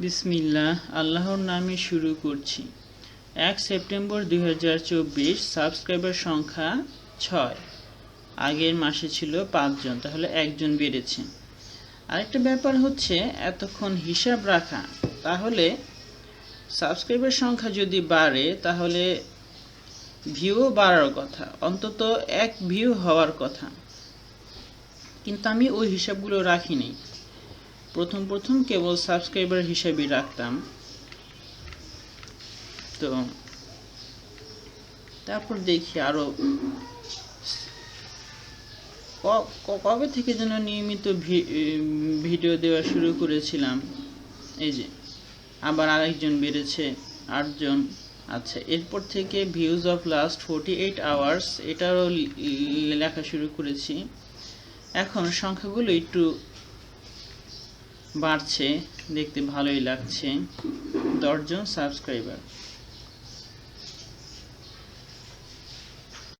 বিসমিল্লাহ, আল্লাহর নামে শুরু করছি। 1 সেপ্টেম্বর 2024। সাবস্ক্রাইবার সংখ্যা 6। আগের মাসে ছিল 5 জন, তাহলে একজন বেড়েছে। আরেকটা ব্যাপার হচ্ছে এতক্ষণ হিসাব রাখা, তাহলে সাবস্ক্রাইবার সংখ্যা যদি বাড়ে তাহলে ভিউও বাড়ার কথা, অন্তত 1 ভিউ হওয়ার কথা, কিন্তু আমি ওই হিসাবগুলো রাখিনি। প্রথম কেবল সাবস্ক্রাইবার হিসাবেই রাখতাম। তো তারপর দেখি আরো কবে থেকে যেন নিয়মিত ভিডিও দেওয়া শুরু করেছিলাম। এই যে আবার আরেকজন বেড়েছে, 8 জন। আচ্ছা, এরপর থেকে ভিউজ অফ লাস্ট 48 আওয়ার্স এটারও লেখা শুরু করেছি। এখন সংখ্যাগুলো একটু বাড়ছে, দেখতে ভালোই লাগছে। 10 জন সাবস্ক্রাইবার।